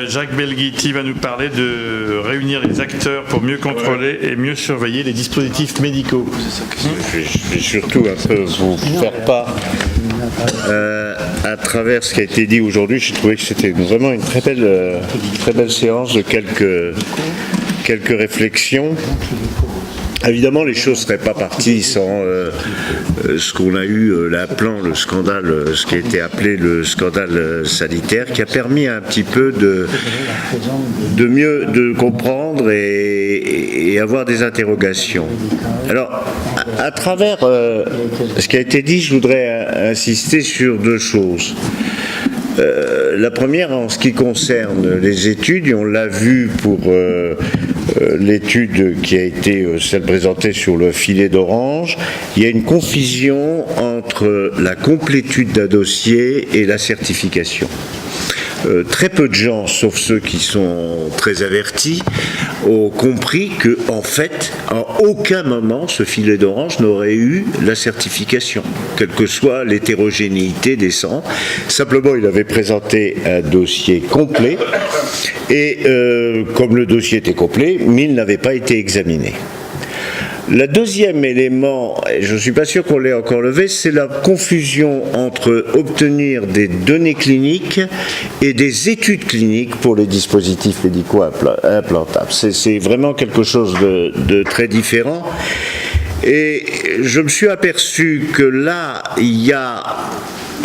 Jacques Belghiti va nous parler de réunir les acteurs pour mieux contrôler et mieux surveiller les dispositifs médicaux. Je vais surtout un peu vous faire part à travers ce qui a été dit aujourd'hui. J'ai trouvé que c'était vraiment une très belle séance de quelques réflexions. Évidemment, les choses ne seraient pas parties sans ce qu'on a eu, l'appelant le scandale, ce qui a été appelé le scandale sanitaire, qui a permis un petit peu de mieux de comprendre et avoir des interrogations. Alors, à travers ce qui a été dit, je voudrais insister sur deux choses. La première, en ce qui concerne les études, et on l'a vu pour l'étude qui a été celle présentée sur le filet d'orange, il y a une confusion entre la complétude d'un dossier et la certification. Très peu de gens, sauf ceux qui sont très avertis, ont compris que, en fait, à aucun moment, ce filet d'orange n'aurait eu la certification, quelle que soit l'hétérogénéité des centres. Simplement, il avait présenté un dossier complet, et comme le dossier était complet, mais il n'avait pas été examiné. Le deuxième élément, et je ne suis pas sûr qu'on l'ait encore levé, c'est la confusion entre obtenir des données cliniques et des études cliniques pour les dispositifs médicaux implantables. C'est vraiment quelque chose de très différent. Et je me suis aperçu que là, il y a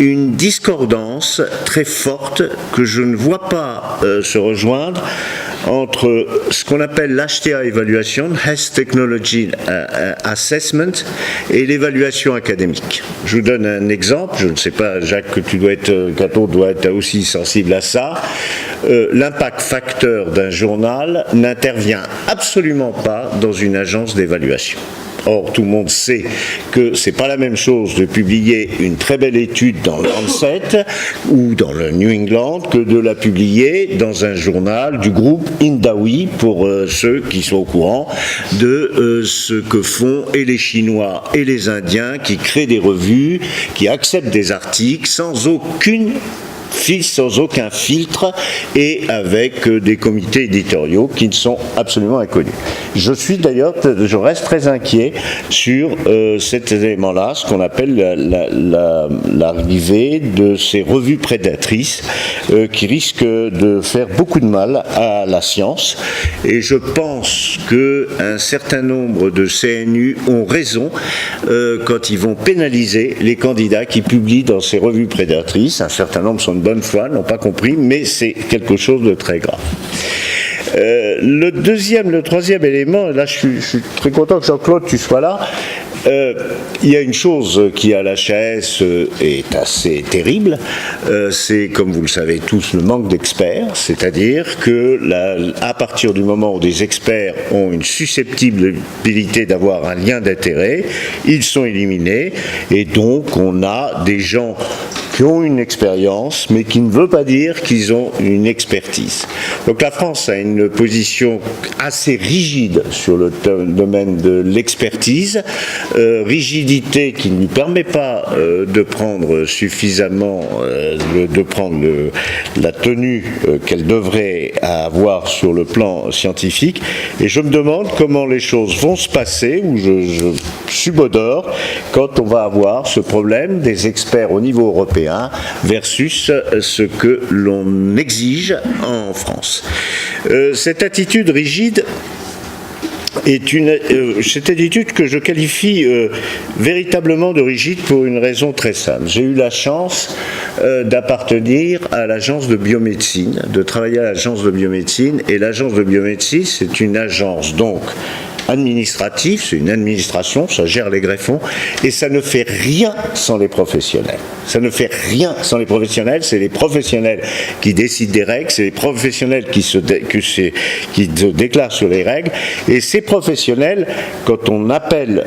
une discordance très forte que je ne vois pas se rejoindre entre ce qu'on appelle l'HTA Evaluation, Health Technology Assessment, et l'évaluation académique. Je vous donne un exemple, je ne sais pas, Jacques, Caton doit être aussi sensible à ça. L'impact facteur d'un journal n'intervient absolument pas dans une agence d'évaluation. Or, tout le monde sait que c'est pas la même chose de publier une très belle étude dans le Lancet ou dans le New England que de la publier dans un journal du groupe Indawi, pour ceux qui sont au courant de ce que font et les Chinois et les Indiens, qui créent des revues, qui acceptent des articles sans aucun filtre et avec des comités éditoriaux qui ne sont absolument inconnus. Je reste très inquiet sur cet élément-là, ce qu'on appelle l'arrivée de ces revues prédatrices qui risquent de faire beaucoup de mal à la science. Et je pense qu'un certain nombre de CNU ont raison quand ils vont pénaliser les candidats qui publient dans ces revues prédatrices. Un certain nombre sont de bonne foi, n'ont pas compris, mais c'est quelque chose de très grave. Le troisième élément, et là je suis très content que Jean-Claude tu sois là, il y a une chose qui à l'HAS est assez terrible, c'est, comme vous le savez tous, le manque d'experts, c'est-à-dire que à partir du moment où des experts ont une susceptibilité d'avoir un lien d'intérêt, ils sont éliminés, et donc on a des gens qui ont une expérience, mais qui ne veut pas dire qu'ils ont une expertise. Donc la France a une position assez rigide sur le domaine de l'expertise, rigidité qui ne lui permet pas de prendre suffisamment, de prendre la tenue qu'elle devrait avoir sur le plan scientifique. Et je me demande comment les choses vont se passer, ou je subodore, quand on va avoir ce problème des experts au niveau européen versus ce que l'on exige en France. Cette attitude rigide est cette attitude que je qualifie véritablement de rigide pour une raison très simple. J'ai eu la chance d'appartenir à l'agence de biomédecine, de travailler à l'agence de biomédecine, et l'agence de biomédecine, c'est une agence donc administrative, c'est une administration, ça gère les greffons, et ça ne fait rien sans les professionnels. Ça ne fait rien sans les professionnels, c'est les professionnels qui décident des règles, c'est les professionnels qui se déclarent sur les règles, et ces professionnels, quand on appelle,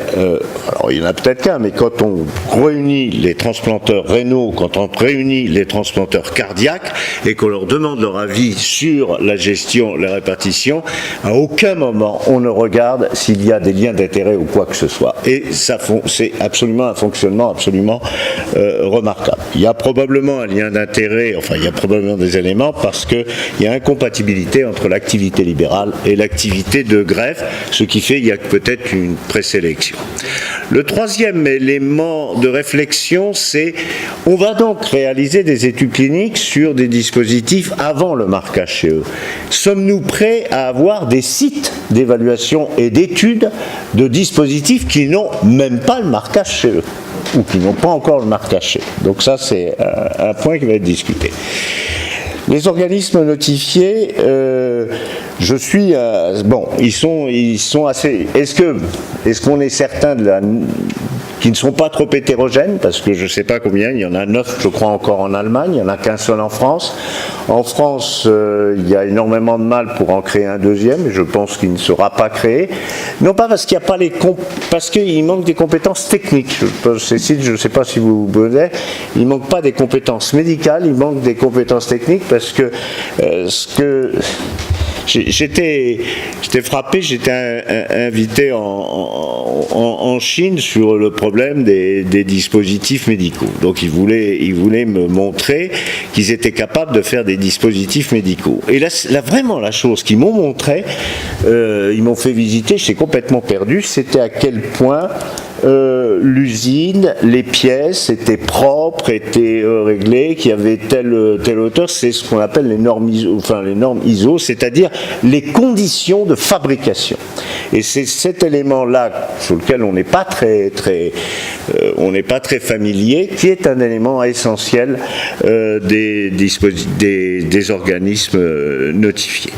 alors il y en a peut-être qu'un, mais quand on réunit les transplanteurs rénaux, quand on réunit les transplanteurs cardiaques et qu'on leur demande leur avis sur la gestion, la répartition, à aucun moment on ne regarde s'il y a des liens d'intérêt ou quoi que ce soit. Et ça, c'est absolument un fonctionnement absolument remarquable. Il y a probablement un lien d'intérêt, enfin il y a probablement des éléments parce qu'il y a incompatibilité entre l'activité libérale et l'activité de greffe, ce qui fait qu'il y a peut-être une présélection. Le troisième élément de réflexion, c'est on va donc réaliser des études cliniques sur des dispositifs avant le marquage CE. Sommes-nous prêts à avoir des sites d'évaluation et d'études de dispositifs qui n'ont même pas le marquage CE ou qui n'ont pas encore le marquage CE? Donc ça, c'est un point qui va être discuté. Les organismes notifiés, je suis bon, ils sont assez. Est-ce qu'on est certain qu'ils ne sont pas trop hétérogènes, parce que je ne sais pas combien, il y en a 9 je crois encore en Allemagne, il n'y en a qu'un seul en France. En France, il y a énormément de mal pour en créer un deuxième, et je pense qu'il ne sera pas créé. Non pas parce qu'il n'y a pas parce qu'il manque des compétences techniques. Cécile, je ne sais pas si vous connaissez, il ne manque pas des compétences médicales, il manque des compétences techniques parce que j'étais frappé, j'étais invité en Chine sur le problème des dispositifs médicaux. Donc ils voulaient me montrer qu'ils étaient capables de faire des dispositifs médicaux. Et là vraiment la chose qu'ils m'ont montré, ils m'ont fait visiter, j'étais complètement perdu, c'était à quel point l'usine, les pièces étaient propres, étaient réglées, qu'il y avait telle hauteur, c'est ce qu'on appelle les normes ISO, c'est-à-dire les conditions de fabrication. Et c'est cet élément-là sur lequel on n'est pas très familier, qui est un élément essentiel des organismes notifiés.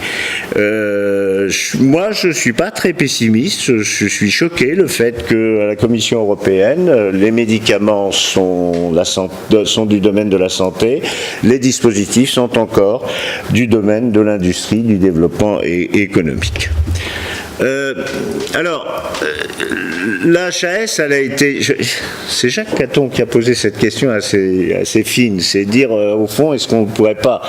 Moi, je ne suis pas très pessimiste, je suis choqué le fait que à la Commission européenne, les médicaments sont du domaine de la santé, les dispositifs sont encore du domaine de l'industrie, du développement économique. La HAS, elle a été. C'est Jacques Caton qui a posé cette question assez fine. C'est dire, au fond, est-ce qu'on ne pourrait pas.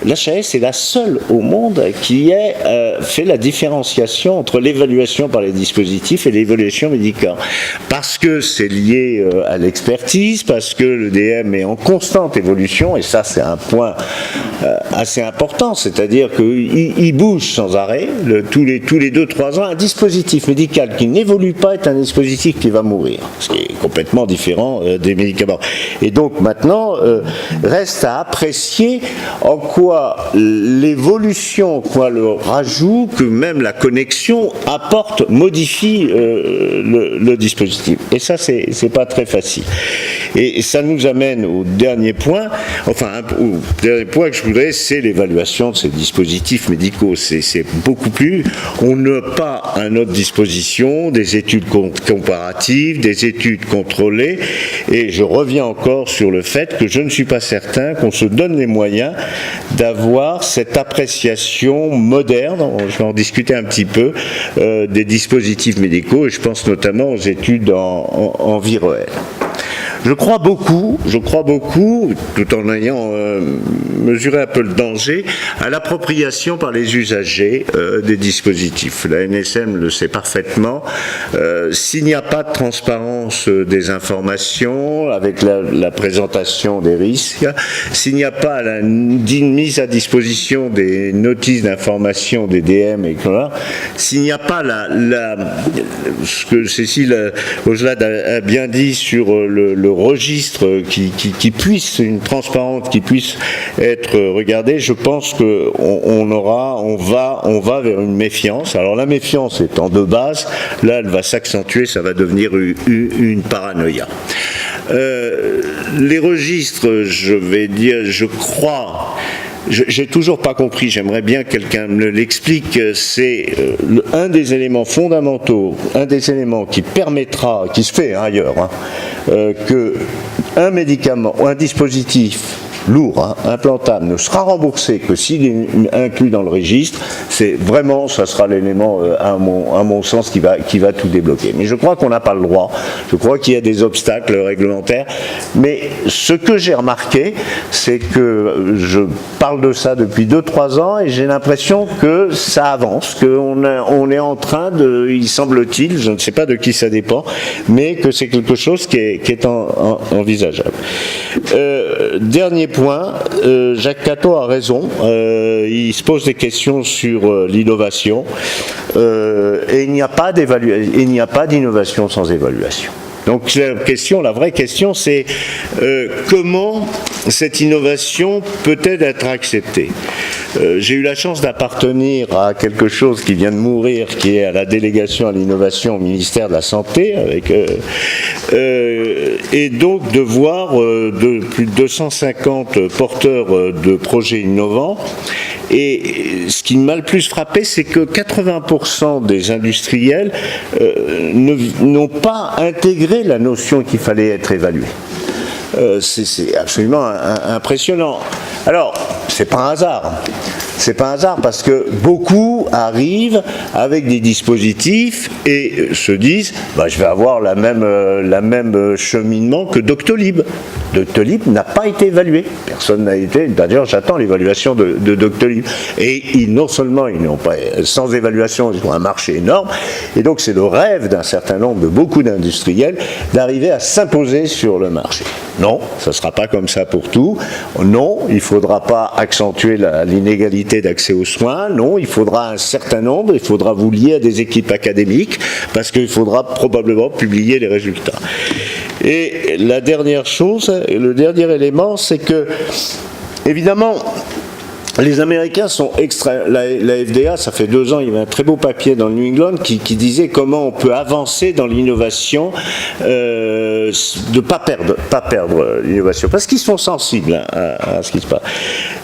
La HAS est la seule au monde qui ait fait la différenciation entre l'évaluation par les dispositifs et l'évaluation médicale. Parce que c'est lié à l'expertise, parce que le DM est en constante évolution, et ça, c'est un point assez important. C'est-à-dire qu'il bouge sans arrêt, tous les 2-3 ans. Un dispositif médical qui n'évolue pas est un dispositif qui va mourir, ce qui est complètement différent des médicaments. Et donc maintenant, reste à apprécier en quoi l'évolution, quoi le rajout, que même la connexion modifie le dispositif. Et ça, c'est pas très facile. Et ça nous amène au dernier point, au dernier point que je voudrais, c'est l'évaluation de ces dispositifs médicaux. C'est beaucoup plus, on n'a pas à notre disposition des études comparatives, des études contrôlées, et je reviens encore sur le fait que je ne suis pas certain qu'on se donne les moyens d'avoir cette appréciation moderne, je vais en discuter un petit peu, des dispositifs médicaux, et je pense notamment aux études en vie réelle. Je crois beaucoup, tout en ayant mesuré un peu le danger, à l'appropriation par les usagers des dispositifs. La NSM le sait parfaitement. S'il n'y a pas de transparence des informations avec la présentation des risques, s'il n'y a pas la mise à disposition des notices d'information des DM, et s'il n'y a pas ce que Cécile Ojlad a bien dit sur le registre qui puisse, une transparence qui puisse être regardée, je pense qu'on va vers une méfiance. Alors la méfiance étant de base, là elle va s'accentuer, ça va devenir une paranoïa. Les registres, je crois, j'ai toujours pas compris, j'aimerais bien que quelqu'un me l'explique, c'est un des éléments fondamentaux, un des éléments qui permettra, qui se fait ailleurs, que un médicament ou un dispositif lourd, implantable, ne sera remboursé que s'il est inclus dans le registre, c'est vraiment, ça sera l'élément, à mon sens, qui va tout débloquer. Mais je crois qu'on n'a pas le droit. Je crois qu'il y a des obstacles réglementaires. Mais ce que j'ai remarqué, c'est que je parle de ça depuis 2-3 ans et j'ai l'impression que ça avance, qu'on est en train de, il semble-t-il, je ne sais pas de qui ça dépend, mais que c'est quelque chose qui est envisageable. Dernier point, Jacques Catton a raison, il se pose des questions sur l'innovation, et il n'y a pas d'innovation sans évaluation. Donc la vraie question, c'est comment cette innovation peut-elle être acceptée ? J'ai eu la chance d'appartenir à quelque chose qui vient de mourir, qui est à la délégation à l'innovation au ministère de la Santé, et donc de voir plus de 250 porteurs de projets innovants. Et ce qui m'a le plus frappé, c'est que 80% des industriels n'ont pas intégré la notion qu'il fallait être évalué. C'est absolument impressionnant. Alors, c'est pas un hasard. C'est pas un hasard parce que beaucoup arrivent avec des dispositifs et se disent je vais avoir la même cheminement que Doctolib. Doctolib n'a pas été évalué. Personne n'a été. D'ailleurs, j'attends l'évaluation de Doctolib. Et non seulement ils n'ont pas, sans évaluation, ils ont un marché énorme. Et donc, c'est le rêve d'un certain nombre de beaucoup d'industriels d'arriver à s'imposer sur le marché. Non, ça ne sera pas comme ça pour tout. Non, il ne faudra pas accentuer l'inégalité d'accès aux soins. Non, il faudra un certain nombre. Il faudra vous lier à des équipes académiques parce qu'il faudra probablement publier les résultats. Et la dernière chose, le dernier élément, c'est que, évidemment, les Américains sont la FDA, ça fait 2 ans, il y avait un très beau papier dans le New England qui disait comment on peut avancer dans l'innovation, de pas perdre l'innovation, parce qu'ils sont sensibles à ce qui se passe.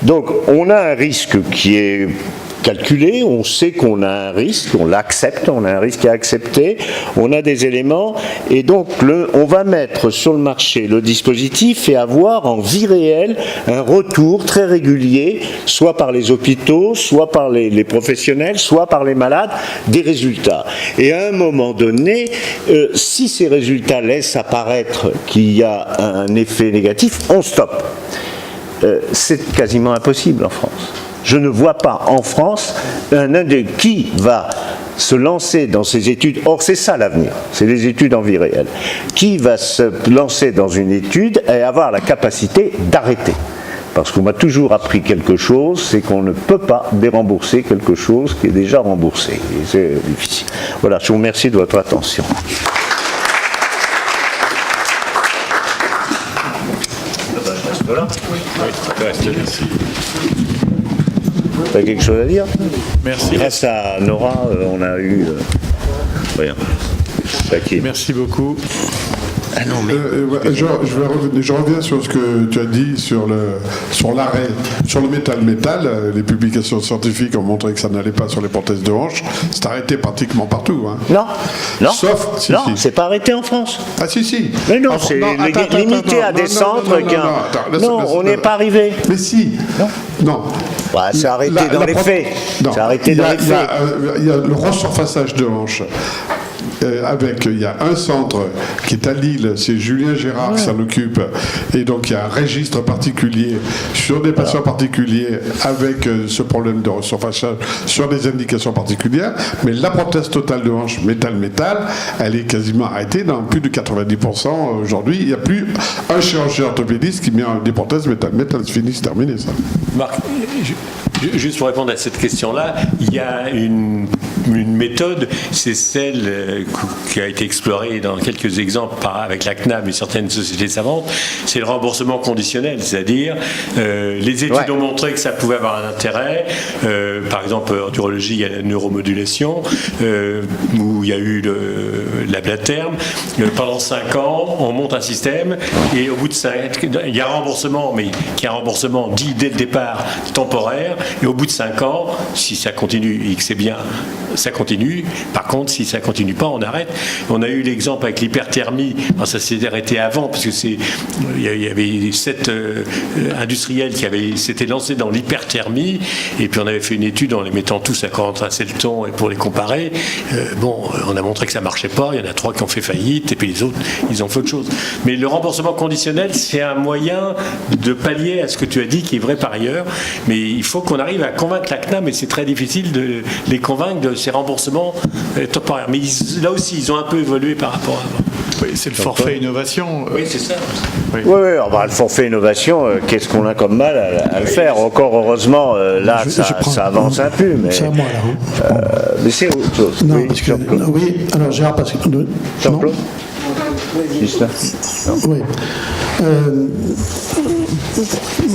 Donc, on a un risque qui est calculé, on sait qu'on a un risque, on l'accepte, on a un risque à accepter, on a des éléments, et donc on va mettre sur le marché le dispositif et avoir en vie réelle un retour très régulier, soit par les hôpitaux, soit par les professionnels, soit par les malades, des résultats. Et à un moment donné, si ces résultats laissent apparaître qu'il y a un effet négatif, on stoppe. C'est quasiment impossible en France. Je ne vois pas en France qui va se lancer dans ces études. Or, c'est ça l'avenir, c'est les études en vie réelle. Qui va se lancer dans une étude et avoir la capacité d'arrêter ? Parce qu'on m'a toujours appris quelque chose, c'est qu'on ne peut pas dérembourser quelque chose qui est déjà remboursé. Et c'est difficile. Voilà, je vous remercie de votre attention. Merci. T'as quelque chose à dire ? Merci. Grâce à Nora, on a eu rien. Merci beaucoup. Ah non, mais... je reviens sur ce que tu as dit sur l'arrêt, sur le métal. Les publications scientifiques ont montré que ça n'allait pas sur les prothèses de hanche. C'est arrêté pratiquement partout. Hein. Non. Sauf, c'est pas arrêté en France. Ah si. Mais non, c'est limité à des centres. Non, on n'est pas arrivé. Mais si. Non. Bah, c'est arrêté dans les faits. C'est arrêté dans les faits. Il y a le resurfaçage de hanche. Il y a un centre qui est à Lille, c'est Julien Gérard qui s'en occupe, et donc il y a un registre particulier sur des patients particuliers avec ce problème de resurfaçage sur des indications particulières, mais la prothèse totale de hanche métal, elle est quasiment arrêtée dans plus de 90% aujourd'hui. Il n'y a plus un chirurgien orthopédiste qui met des prothèses métal, c'est fini, c'est terminé ça. Marc, juste pour répondre à cette question-là, il y a une méthode, c'est celle qui a été explorée dans quelques exemples avec la CNAM et certaines sociétés savantes, c'est le remboursement conditionnel, c'est-à-dire les études ont montré que ça pouvait avoir un intérêt, par exemple en urologie il y a la neuromodulation, où il y a eu l'ablaterme, pendant 5 ans on monte un système et au bout de 5 il y a un remboursement, mais qui est un remboursement dit dès le départ temporaire, et au bout de 5 ans, si ça continue et que c'est bien ça continue. Par contre, si ça continue pas, on arrête. On a eu l'exemple avec l'hyperthermie. Alors, ça s'est arrêté avant parce que il y avait 7 industriels qui s'étaient lancés dans l'hyperthermie, et puis on avait fait une étude en les mettant tous à Corentin-Selton et pour les comparer. On a montré que ça marchait pas. Il y en a 3 qui ont fait faillite, et puis les autres, ils ont fait autre chose. Mais le remboursement conditionnel, c'est un moyen de pallier à ce que tu as dit, qui est vrai par ailleurs. Mais il faut qu'on arrive à convaincre la CNAM, et c'est très difficile de les convaincre de ces remboursements temporaires. Mais là aussi, ils ont un peu évolué par rapport à avant. Oui, c'est le forfait innovation. Oui, c'est ça. Oui, le forfait innovation, qu'est-ce qu'on a comme mal à le faire? Encore heureusement, là, ça avance un peu. Mais c'est à moi, là. Mais c'est autre chose. Non, oui, parce que, oui, alors Gérard, parce que... Jean-Claude. Oui. Je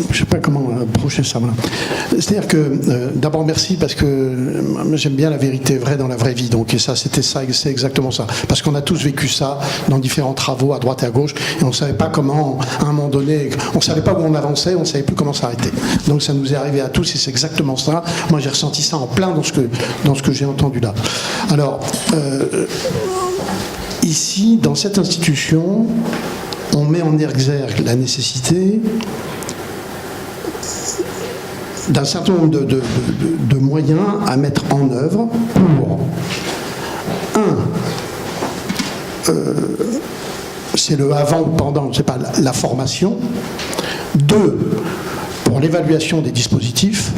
ne sais pas comment approcher ça. Voilà. C'est-à-dire que, d'abord, merci, parce que j'aime bien la vérité vraie dans la vraie vie. Donc, et ça, c'est exactement ça. Parce qu'on a tous vécu ça dans différents travaux à droite et à gauche, et on ne savait pas comment, à un moment donné, on ne savait pas où on avançait, on ne savait plus comment s'arrêter. Donc, ça nous est arrivé à tous, et c'est exactement ça. Moi, j'ai ressenti ça en plein dans ce que j'ai entendu là. Alors, ici, dans cette institution, on met en exergue la nécessité d'un certain nombre de moyens à mettre en œuvre pour, c'est le avant ou pendant, c'est pas la formation. 2, pour l'évaluation des dispositifs,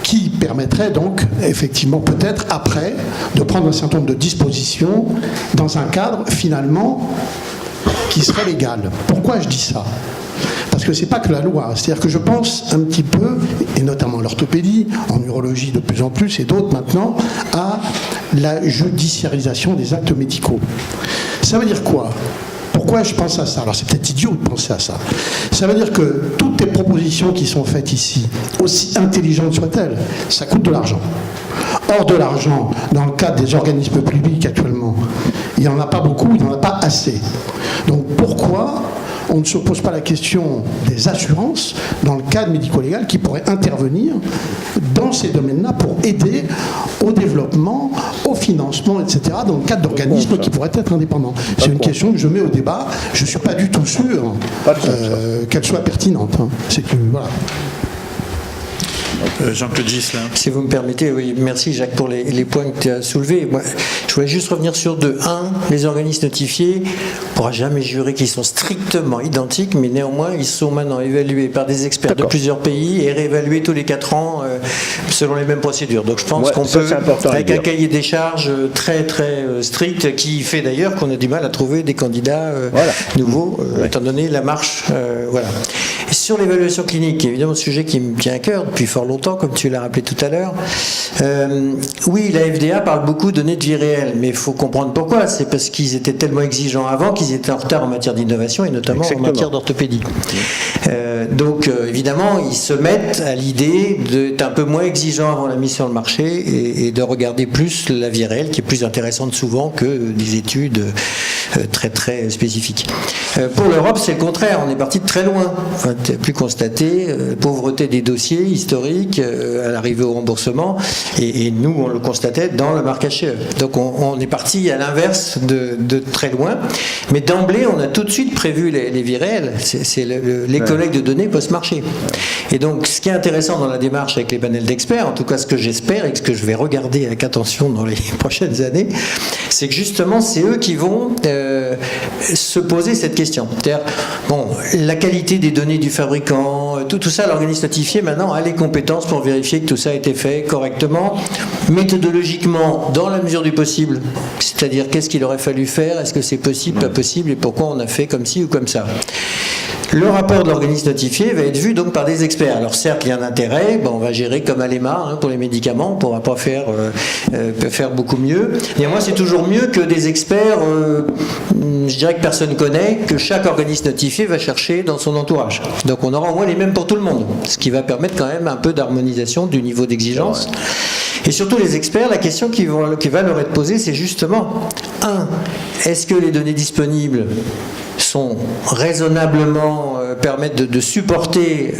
qui permettrait donc, effectivement, peut-être après, de prendre un certain nombre de dispositions dans un cadre, finalement, qui serait légal. Pourquoi je dis ça ? Parce que c'est pas que la loi. C'est-à-dire que je pense un petit peu, et notamment en orthopédie, en urologie de plus en plus, et d'autres maintenant, à la judiciarisation des actes médicaux. Ça veut dire quoi ? Pourquoi je pense à ça ? Alors c'est peut-être idiot de penser à ça. Ça veut dire que toutes les propositions qui sont faites ici, aussi intelligentes soient-elles, ça coûte de l'argent. Or de l'argent, dans le cadre des organismes publics actuellement, il n'y en a pas beaucoup, il n'y en a pas assez. Donc pourquoi on ne se pose pas la question des assurances dans le cadre médico-légal qui pourraient intervenir dans ces domaines-là pour aider au développement, au financement, etc., dans le cadre d'organismes qui pourraient être indépendants. C'est une question que je mets au débat. Je ne suis pas du tout sûr qu'elle soit pertinente. C'est que, voilà. Jean-Claude Ghisselin. Si vous me permettez, oui, merci Jacques pour les points que tu as soulevés. Moi, je voulais juste revenir sur 2. 1, les organismes notifiés, on ne pourra jamais jurer qu'ils sont strictement identiques, mais néanmoins, ils sont maintenant évalués par des experts de plusieurs pays et réévalués tous les 4 ans selon les mêmes procédures. Donc je pense qu'on peut, avec un cahier des charges très très strict, qui fait d'ailleurs qu'on a du mal à trouver des candidats nouveaux, étant donné la marche. Voilà. Et sur l'évaluation clinique, évidemment, sujet qui me tient à cœur depuis fort longtemps, comme tu l'as rappelé tout à l'heure. Oui, la FDA parle beaucoup de données de vie réelle, mais il faut comprendre pourquoi. C'est parce qu'ils étaient tellement exigeants avant qu'ils étaient en retard en matière d'innovation et notamment en matière d'orthopédie. Donc, évidemment, ils se mettent à l'idée d'être un peu moins exigeants avant la mise sur le marché et de regarder plus la vie réelle, qui est plus intéressante souvent que des études très très spécifiques. Pour l'Europe, c'est le contraire. On est parti de très loin. Enfin, tu as pu constater pauvreté des dossiers historiques à l'arrivée au remboursement, et nous, on le constatait dans le marquage CE. Donc, on est parti à l'inverse de très loin. Mais d'emblée, on a tout de suite prévu les vies réelles. C'est les collectes de données post-marché. Et donc, ce qui est intéressant dans la démarche avec les panels d'experts, en tout cas ce que j'espère et ce que je vais regarder avec attention dans les prochaines années, c'est que justement, c'est eux qui vont se poser cette question. C'est-à-dire, bon, la qualité des données du fabricant, tout ça, l'organisme notifié maintenant a les compétences pour vérifier que tout ça a été fait correctement, méthodologiquement, dans la mesure du possible. C'est-à-dire, qu'est-ce qu'il aurait fallu faire, est-ce que c'est possible, pas possible, et pourquoi on a fait comme ci ou comme ça. Le rapport de l'organisme notifié va être vu donc par des experts. Alors certes, il y a un intérêt, on va gérer comme à l'EMA pour les médicaments, on ne pourra pas faire beaucoup mieux. Néanmoins, c'est toujours mieux que des experts, je dirais que personne ne connaît, que chaque organisme notifié va chercher dans son entourage. Donc on aura au moins les mêmes pour tout le monde, ce qui va permettre quand même un peu d'harmonisation du niveau d'exigence. Et surtout les experts, la question qui va leur être posée, c'est justement, est-ce que les données disponibles sont raisonnablement permettent de supporter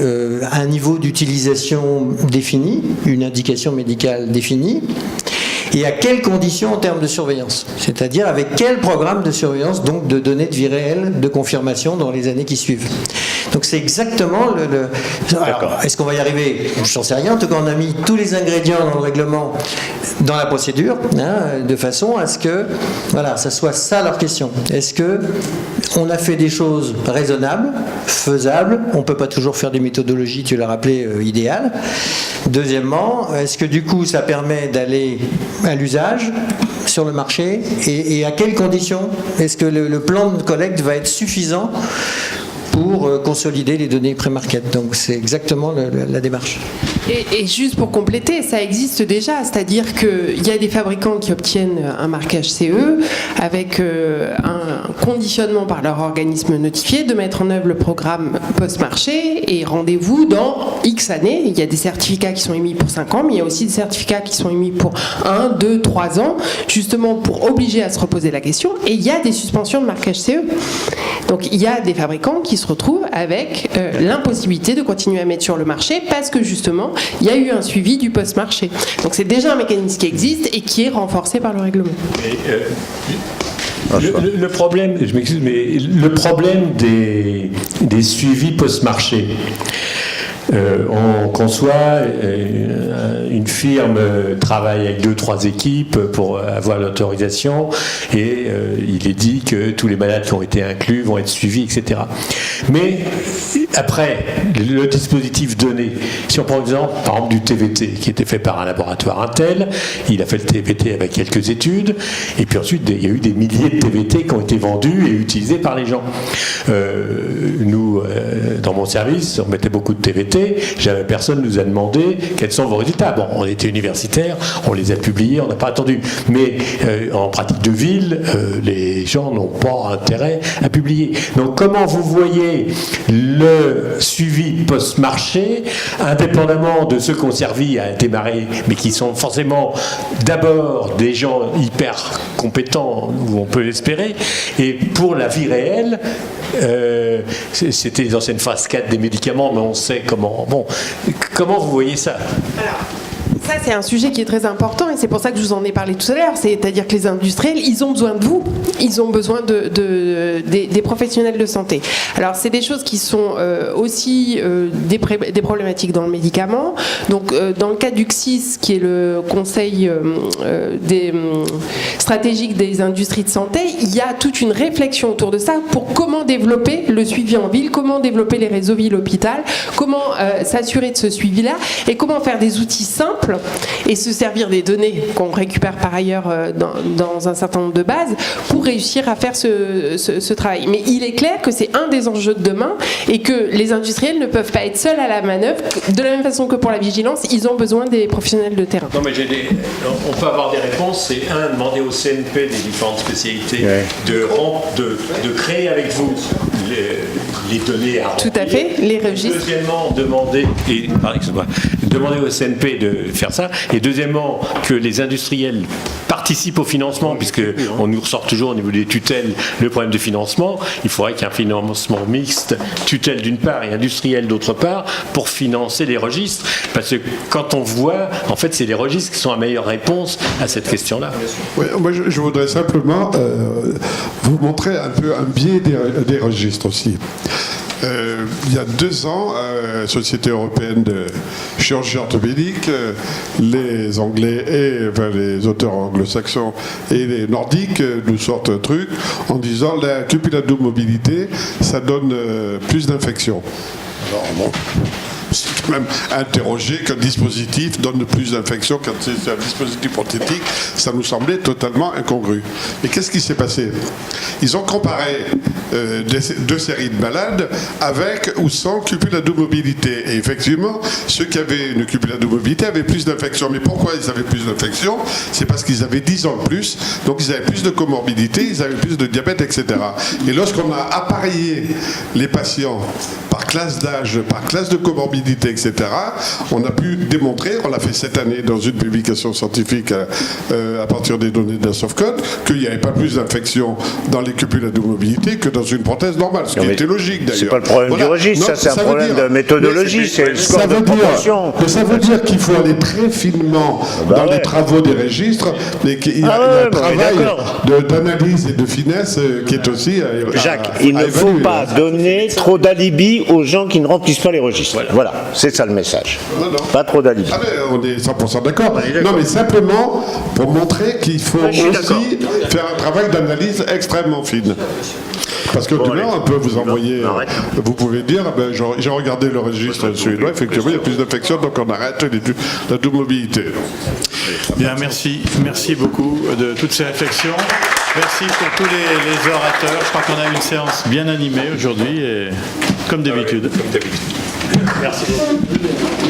un niveau d'utilisation défini, une indication médicale définie, et à quelles conditions en termes de surveillance. C'est-à-dire avec quel programme de surveillance, donc de données de vie réelle, de confirmation dans les années qui suivent. Donc c'est exactement Alors, est-ce qu'on va y arriver? Je n'en sais rien. En tout cas, on a mis tous les ingrédients dans le règlement, dans la procédure, de façon à ce que, voilà, ça soit ça leur question. Est-ce que on a fait des choses raisonnables, faisables? On ne peut pas toujours faire des méthodologies, tu l'as rappelé, idéales. Deuxièmement, est-ce que du coup, ça permet d'aller à l'usage sur le marché et à quelles conditions? Est-ce que le plan de collecte va être suffisant pour consolider les données pré-market? Donc c'est exactement la démarche. Et juste pour compléter, ça existe déjà, c'est-à-dire qu'il y a des fabricants qui obtiennent un marquage CE avec un conditionnement par leur organisme notifié de mettre en œuvre le programme post-marché et rendez-vous dans X années. Il y a des certificats qui sont émis pour 5 ans, mais il y a aussi des certificats qui sont émis pour 1, 2, 3 ans, justement pour obliger à se reposer la question. Et il y a des suspensions de marquage CE. Donc il y a des fabricants qui se retrouvent avec l'impossibilité de continuer à mettre sur le marché parce que justement il y a eu un suivi du post-marché. Donc c'est déjà un mécanisme qui existe et qui est renforcé par le règlement. Le problème, je m'excuse, mais le problème des suivis post-marché, on conçoit, une firme travaille avec 2-3 équipes pour avoir l'autorisation et il est dit que tous les malades qui ont été inclus vont être suivis, etc. Mais après, le dispositif donné, si on prend l'exemple par exemple du TVT qui était fait par un laboratoire Intel, il a fait le TVT avec quelques études et puis ensuite il y a eu des milliers de TVT qui ont été vendus et utilisés par les gens. Nous, dans mon service, on mettait beaucoup de TVT. Jamais personne nous a demandé quels sont vos résultats. Bon, on était universitaires, on les a publiés, on n'a pas attendu. Mais en pratique de ville, les gens n'ont pas intérêt à publier. Donc comment vous voyez le suivi post-marché, indépendamment de ceux qui ont servi à démarrer, mais qui sont forcément d'abord des gens hyper compétents, ou on peut l'espérer, et pour la vie réelle, c'était les anciennes phases 4 des médicaments, mais on sait comment. Bon, comment vous voyez ça? Alors, ça, c'est un sujet qui est très important et c'est pour ça que je vous en ai parlé tout à l'heure. C'est-à-dire que les industriels, ils ont besoin de vous. Ils ont besoin des professionnels de santé. Alors, c'est des choses qui sont aussi des problématiques dans le médicament. Donc, dans le cas du CSIS, qui est le Conseil stratégique des industries de santé, il y a toute une réflexion autour de ça pour comment développer le suivi en ville, comment développer les réseaux ville-hôpital, comment s'assurer de ce suivi-là et comment faire des outils simples et se servir des données qu'on récupère par ailleurs dans un certain nombre de bases pour réussir à faire ce travail. Mais il est clair que c'est un des enjeux de demain et que les industriels ne peuvent pas être seuls à la manœuvre. De la même façon que pour la vigilance, ils ont besoin des professionnels de terrain. Non, mais on peut avoir des réponses. C'est demander au CNP des différentes spécialités de créer avec vous les données à remplir. Tout à fait, les registres. Deuxièmement, demander au CNP de faire ça. Et deuxièmement, que les industriels participent au financement, puisqu'on nous ressort toujours au niveau des tutelles le problème de financement. Il faudrait qu'il y ait un financement mixte, tutelle d'une part et industriel d'autre part, pour financer les registres. Parce que quand on voit, en fait, c'est les registres qui sont la meilleure réponse à cette question-là. Ouais, moi, je voudrais simplement vous montrer un peu un biais des registres aussi. Il y a 2 ans, Société européenne de chirurgie orthopédique, les Anglais et les auteurs anglo-saxons et les Nordiques nous sortent un truc en disant la cupulado-mobilité, ça donne plus d'infections. Alors bon, c'est quand même interrogé qu'un dispositif donne plus d'infections quand c'est un dispositif prothétique, ça nous semblait totalement incongru. Et qu'est-ce qui s'est passé? Ils ont comparé 2 séries de malades avec ou sans cupulado-mobilité. Et effectivement, ceux qui avaient une cupulado-mobilité avaient plus d'infections. Mais pourquoi ils avaient plus d'infections? C'est parce qu'ils avaient 10 ans de plus, donc ils avaient plus de comorbidité, ils avaient plus de diabète, etc. Et lorsqu'on a appareillé les patients par classe d'âge, par classe de comorbidité, etc., on a pu démontrer, on l'a fait cette année dans une publication scientifique à partir des données d'un soft-code, qu'il n'y avait pas plus d'infections dans les cupules à double mobilité que dans une prothèse normale, ce qui était logique d'ailleurs. C'est pas le problème du registre, ça c'est un problème de méthodologie, c'est le score de proportion. Ça veut dire qu'il faut aller très finement dans les travaux des registres, et qu'il y a un travail d'analyse et de finesse qui est aussi Jacques, il ne faut pas donner trop d'alibi aux gens qui ne remplissent pas les registres. Voilà, c'est ça le message. Non. Pas trop d'alibi. Ah mais on est 100% d'accord. Non, mais simplement pour montrer qu'il faut aussi faire un travail d'analyse extrêmement fine. Parce que demain, on peut vous envoyer, vous pouvez dire, ben, j'ai regardé le registre suédois, effectivement, il y a plus d'infections, donc on arrête la double mobilité. Bien, merci beaucoup de toutes ces réflexions. Merci pour tous les orateurs. Je crois qu'on a eu une séance bien animée aujourd'hui, et comme d'habitude. Merci beaucoup.